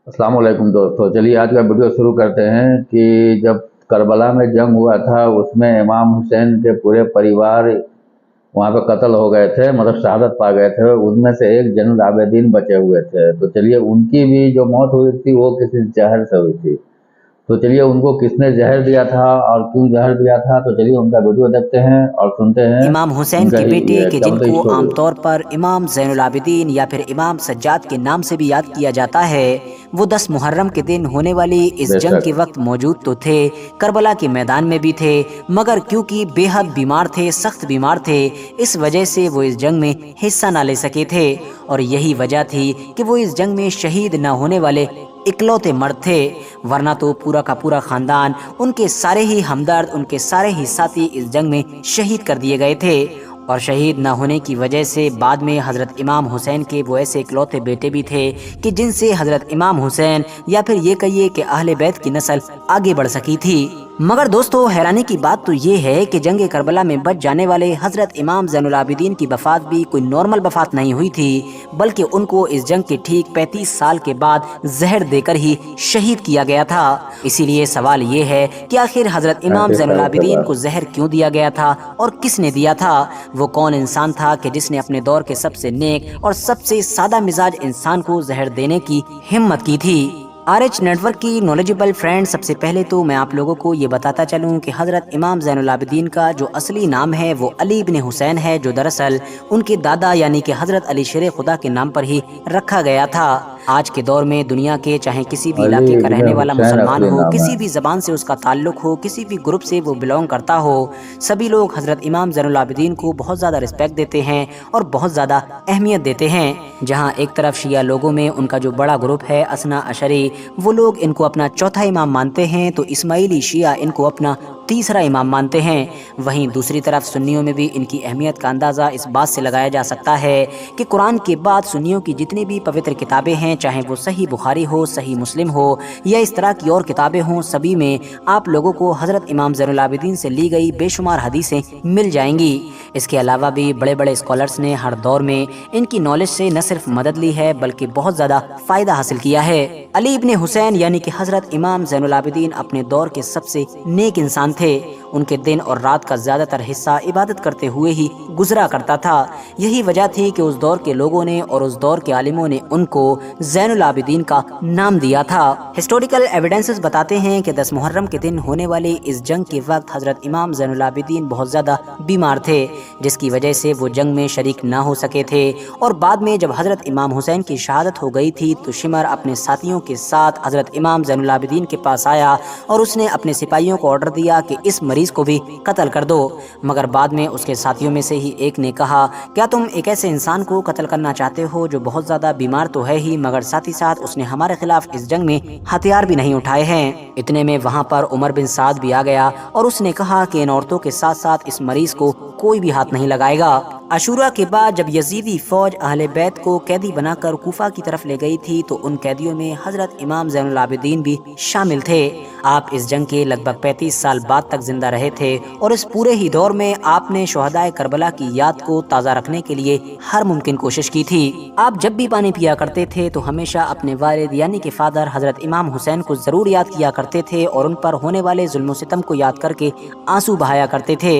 अस्सलाम वालेकुम दोस्तों। चलिए आज का वीडियो शुरू करते हैं कि जब करबला में जंग हुआ था उसमें इमाम हुसैन के पूरे परिवार वहाँ पे कत्ल हो गए थे, मतलब शहादत पा गए थे। उनमें से एक जैनुल आबिदीन बचे हुए थे। तो चलिए उनकी भी जो मौत हुई थी वो किसी जहर से हुई थी। तो चलिए उनको किसने जहर दिया था और क्यों जहर दिया था, तो चलिए उनका वीडियो देखते हैं और सुनते हैं इमाम हुसैन उनका के बेटे के क्या बोलते जिनको स्टोरी। आमतौर पर इमाम ज़ैनुल आबिदीन या फिर इमाम सज्जाद के नाम से भी याद किया जाता है, वो 10 मुहर्रम के दिन होने वाली इस जंग बेशक। के वक्त मौजूद तो थे, करबला के मैदान में भी थे, मगर क्योंकि बेहद बीमार थे, सख्त बीमार थे, इस वजह से वो इस जंग में हिस्सा ना ले सके थे। और यही वजह थी कि वो इस जंग में शहीद न होने वाले इकलौते मर्द थे, वरना तो पूरा का पूरा खानदान, उनके सारे ही हमदर्द, उनके सारे ही साथी इस जंग में शहीद कर दिए गए थे। और शहीद न होने की वजह से बाद में हज़रत इमाम हुसैन के वो ऐसे इकलौते बेटे भी थे कि जिनसे हज़रत इमाम हुसैन या फिर ये कहिए कि अहले बैत की नस्ल आगे बढ़ सकी थी। मगर दोस्तों, हैरानी की बात तो ये है कि जंग करबला में बच जाने वाले हज़रत इमाम ज़ैनुल आबिदीन की वफ़ात भी कोई नॉर्मल वफ़ात नहीं हुई थी, बल्कि उनको इस जंग के ठीक 35 साल के बाद जहर देकर ही शहीद किया गया था। इसीलिए सवाल ये है कि आखिर हज़रत इमाम ज़ैनुल आबिदीन को जहर क्यों दिया गया था और किसने दिया था? वो कौन इंसान था कि जिसने अपने दौर के सबसे नेक और सबसे सादा मिजाज इंसान को जहर देने की हिम्मत की थी? RH नेटवर्क की नॉलेजेबल फ्रेंड, सबसे पहले तो मैं आप लोगों को ये बताता चलूं कि हज़रत इमाम ज़ैनुल आबिदीन का जो असली नाम है वो अली इब्न हुसैन है, जो दरअसल उनके दादा यानी कि हज़रत अली शेर खुदा के नाम पर ही रखा गया था। आज के दौर में दुनिया के चाहे किसी भी अली इलाके का इब्न रहने वाला हुसैन मुसलमान असली हो, नाम है। किसी भी ज़बान से उसका ताल्लुक हो, किसी भी ग्रुप से वो बिलोंग करता हो, सभी लोग हज़रत इमाम ज़ैनुल आबिदीन को बहुत ज़्यादा रिस्पेक्ट देते हैं और बहुत ज़्यादा अहमियत देते हैं। जहाँ एक तरफ शिया लोगों में उनका जो बड़ा ग्रुप है असना अशरी, वो लोग इनको अपना चौथा इमाम मानते हैं, तो इस्माइली शिया इनको अपना तीसरा इमाम मानते हैं। वहीं दूसरी तरफ सुन्नियों में भी इनकी अहमियत का अंदाज़ा इस बात से लगाया जा सकता है कि कुरान के बाद सुन्नियों की जितनी भी पवित्र किताबें हैं, चाहे वो सही बुखारी हो, सही मुस्लिम हो या इस तरह की और किताबें हों, सभी में आप लोगों को हज़रत इमाम ज़ैनुल आबिदीन से ली गई बेशुमार हदीसें मिल जाएंगी। इसके अलावा भी बड़े बड़े स्कॉलर्स ने हर दौर में इनकी नॉलेज से न सिर्फ मदद ली है बल्कि बहुत ज़्यादा फ़ायदा हासिल किया है। अली इब्न हुसैन यानी कि हज़रत इमाम ज़ैनुल आबिदीन अपने दौर के सबसे नेक इंसान थे। उनके दिन और रात का ज़्यादातर हिस्सा इबादत करते हुए ही गुजरा करता था। यही वजह थी कि उस दौर के लोगों ने और उस दौर के आलिमों ने उनको ज़ैनुल आबिदीन का नाम दिया था। हिस्टोरिकल एविडेंसेस बताते हैं कि 10 मुहर्रम के दिन होने वाली इस जंग के वक्त हज़रत इमाम ज़ैनुल आबिदीन बहुत ज़्यादा बीमार थे, जिसकी वजह से वो जंग में शरीक ना हो सके थे। और बाद में जब हज़रत इमाम हुसैन की शहादत हो गई थी तो शिमर अपने साथियों के साथ हज़रत इमाम ज़ैनुल आबिदीन के पास आया और उसने अपने सिपाहियों को ऑर्डर दिया कि इस मरीज को भी कत्ल कर दो। मगर बाद में उसके साथियों में से ही एक ने कहा, क्या तुम एक ऐसे इंसान को कत्ल करना चाहते हो जो बहुत ज़्यादा बीमार तो है ही, मगर साथ ही साथ उसने हमारे खिलाफ इस जंग में हथियार भी नहीं उठाए हैं? इतने में वहाँ पर उमर बिन साद भी आ गया और उसने कहा कि इन औरतों के साथ साथ इस मरीज को कोई भी हाथ नहीं लगाएगा। अशूरा के बाद जब यजीदी फौज अहले बैत को कैदी बनाकर कूफा की तरफ ले गई थी तो उन कैदियों में हज़रत इमाम ज़ैनुल आबिदीन भी शामिल थे। आप इस जंग के लगभग 35 साल बाद तक जिंदा रहे थे और इस पूरे ही दौर में आपने शुहदाए करबला की याद को ताज़ा रखने के लिए हर मुमकिन कोशिश की थी। आप जब भी पानी पिया करते थे तो हमेशा अपने वालिद यानी कि फादर हज़रत इमाम हुसैन को ज़रूर याद किया करते थे और उन पर होने वाले जुल्म सितम को याद करके आंसू बहाया करते थे।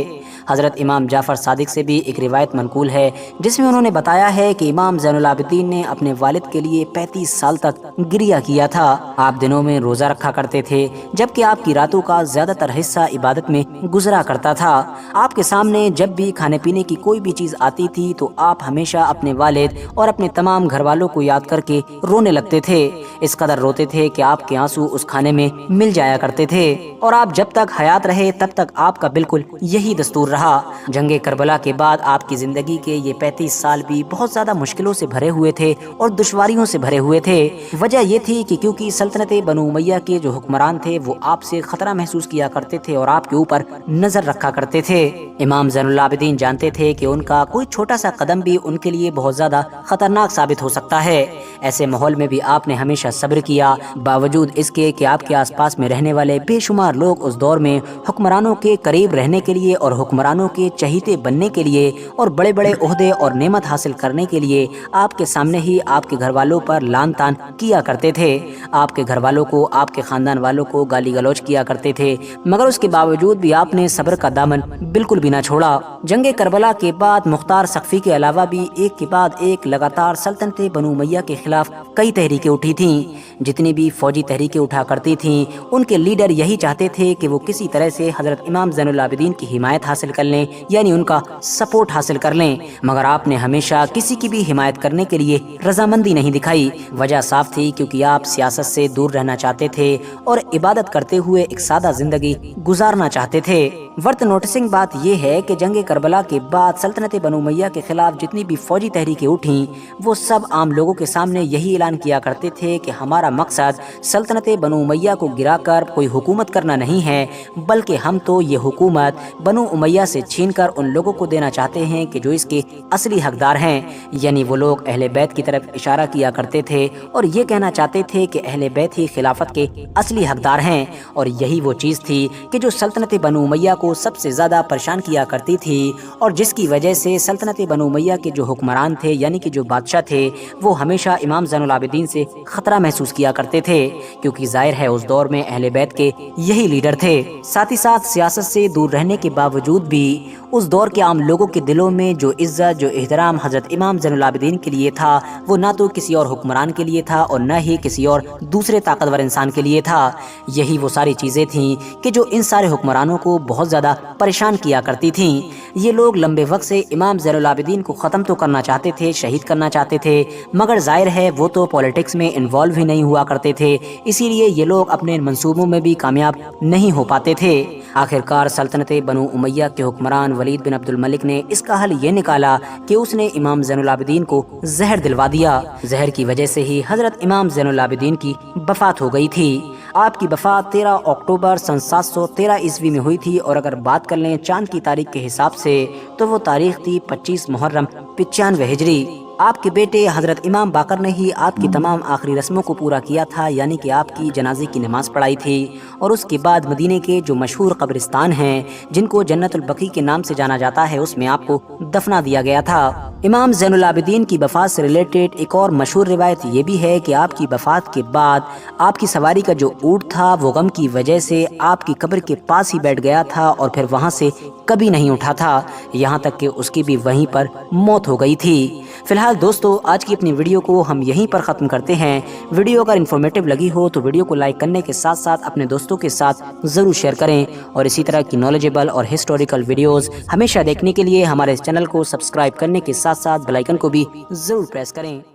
हज़रत इमाम जाफ़र सादिक से भी एक रिवायत मनकूल है जिसमें उन्होंने बताया है कि इमाम ज़ैनुल आबिदीन ने अपने वालिद के लिए 35 साल तक गिरिया किया था। आप दिनों में रोज़ा रखा करते थे जबकि आपकी रातों का ज़्यादातर हिस्सा इबादत में गुजरा करता था। आपके सामने जब भी खाने पीने की कोई भी चीज़ आती थी तो आप हमेशा अपने वालिद और अपने तमाम घर वालों को याद करके रोने लगते थे। इस कदर रोते थे कि आपके आंसू उस खाने में मिल जाया करते थे। और आप जब तक हयात रहे तब तक आपका बिल्कुल यही दस्तूर रहा। जंगे करबला के बाद आपकी ज़िंदगी के ये 35 साल भी बहुत ज़्यादा मुश्किलों से भरे हुए थे और दुश्वारियों से भरे हुए थे। वजह ये थी कि क्योंकि सल्तनत बनु उमैया के जो हुक्मरान थे वो आपसे खतरा महसूस किया करते थे और आपके ऊपर नजर रखा करते थे। इमाम ज़ैनुल आबिदीन जानते थे कि उनका कोई छोटा सा कदम भी उनके लिए बहुत ज़्यादा खतरनाक साबित हो सकता है। ऐसे माहौल में भी आपने हमेशा सब्र किया, बावजूद इसके कि आपके आसपास में रहने वाले बेशुमार लोग उस दौर में हुक्मरानों के करीब रहने के लिए और हुक्मरानों के चहीते बनने के लिए और बड़े बड़े ओहदे और नेमत हासिल करने के लिए आपके सामने ही आपके घर वालों पर लान तान किया करते थे। आपके घर वालों को, आपके खानदान वालों को गाली गलौज किया करते थे, मगर उसके बावजूद भी आपने सब्र का दामन बिल्कुल भी ना छोड़ा। जंग करबला के बाद मुख्तार सख्फी के अलावा भी एक के बाद एक लगातार सल्तनत बनु उमैया के खिलाफ कई तहरीकें उठी थीं। जितनी भी फौजी तहरीकें उठा करती थीं, उनके लीडर यही चाहते थे कि वो किसी तरह से हजरत इमाम ज़ैनुल आबिदीन की हिमायत हासिल कर लें, यानी उनका सपोर्ट हासिल कर लें। मगर आपने हमेशा किसी की भी हिमायत करने के लिए रजामंदी नहीं दिखाई। वजह साफ थी, क्योंकि आप सियासत से दूर रहना चाहते थे और इबादत करते हुए एक सादा जिंदगी गुजारना चाहते थे। वर्थ नोटिसिंग बात यह है कि जंग करबला के बाद सल्तनत बनु उमैया के खिलाफ जितनी भी फौजी तहरीकें उठीं, वो सब आम लोगों के सामने यही ऐलान किया करते थे कि हमारा मकसद सल्तनत बनु उमैया को गिराकर कोई हुकूमत करना नहीं है, बल्कि हम तो ये हुकूमत बनु उमैया से छीनकर उन लोगों को देना चाहते हैं कि जो इसके असली हकदार हैं। यानी वो लोग अहले बैत की तरफ इशारा किया करते थे और ये कहना चाहते थे कि अहले बैत ही खिलाफत के असली हकदार हैं। और यही वो चीज़ थी कि जो सल्तनत बनु उमैया को सबसे ज़्यादा परेशान किया करती थी और जिसकी वजह से सल्तनत बनु उमैया के जो हुक्मरान थे, यानी कि जो बादशाह थे, वो हमेशा इमाम ज़ैनुल आबिदीन से ख़तरा महसूस किया करते थे, क्योंकि ज़ाहिर है उस दौर में अहले बैत के यही लीडर थे। साथ ही साथ सियासत से दूर रहने के बावजूद भी उस दौर के आम लोगों के दिलों में जो इज्जत, जो एहतराम हज़रत इमाम ज़ैनुल आबिदीन के लिए था, वो ना तो किसी और हुक्मरान के लिए था और न ही किसी और दूसरे ताकतवर इंसान के लिए था। यही वो सारी चीज़ें थीं कि जो इन सारे हुक्मरानों को बहुत ज़्यादा परेशान किया करती थीं। ये लोग लंबे वक्त से इमाम ज़ैनुल आबिदीन को ख़त्म तो करना चाहते थे, शहीद करना चाहते थे, मगर ज़ाहिर है वो तो पॉलिटिक्स में इन्वॉल्व ही नहीं हुआ करते थे, इसीलिए ये लोग अपने मंसूबों में भी कामयाब नहीं हो पाते थे। आखिरकार सल्तनत बनु उमैया के हुक्मरान वलीद बिन अब्दुल मलिक ने इसका हल ये निकाला कि उसने इमाम ज़ैनुल आबिदीन को जहर दिलवा दिया। जहर की वजह से ही हज़रत इमाम ज़ैनुल आबिदीन की वफ़ात हो गई थी। आपकी वफ़ात 13 अक्टूबर सन 713 ईस्वी में हुई थी और अगर बात कर लें चांद की तारीख के हिसाब से तो वो तारीख थी 25 मुहर्रम 95 हिजरी। आपके बेटे हज़रत इमाम बाकर ने ही आपकी तमाम आखिरी रस्मों को पूरा किया था, यानी कि आपकी जनाजे की नमाज पढ़ाई थी और उसके बाद मदीने के जो मशहूर कब्रिस्तान हैं, जिनको जन्नतुल बकी के नाम से जाना जाता है, उसमें आपको दफना दिया गया था। इमाम ज़ैनुल आबिदीन की वफ़ात से रिलेटेड एक और मशहूर रिवायत ये भी है कि आपकी वफ़ात के बाद आपकी सवारी का जो ऊँट था वो गम की वजह से आपकी कब्र के पास ही बैठ गया था और फिर वहाँ से कभी नहीं उठा था, यहाँ तक कि उसकी भी वहीं पर मौत हो गई थी। फिलहाल दोस्तों, आज की अपनी वीडियो को हम यहीं पर ख़त्म करते हैं। वीडियो अगर इन्फॉर्मेटिव लगी हो तो वीडियो को लाइक करने के साथ साथ अपने दोस्तों के साथ ज़रूर शेयर करें और इसी तरह की नॉलेजेबल और हिस्टोरिकल वीडियोस हमेशा देखने के लिए हमारे इस चैनल को सब्सक्राइब करने के साथ साथ बेल आइकन को भी ज़रूर प्रेस करें।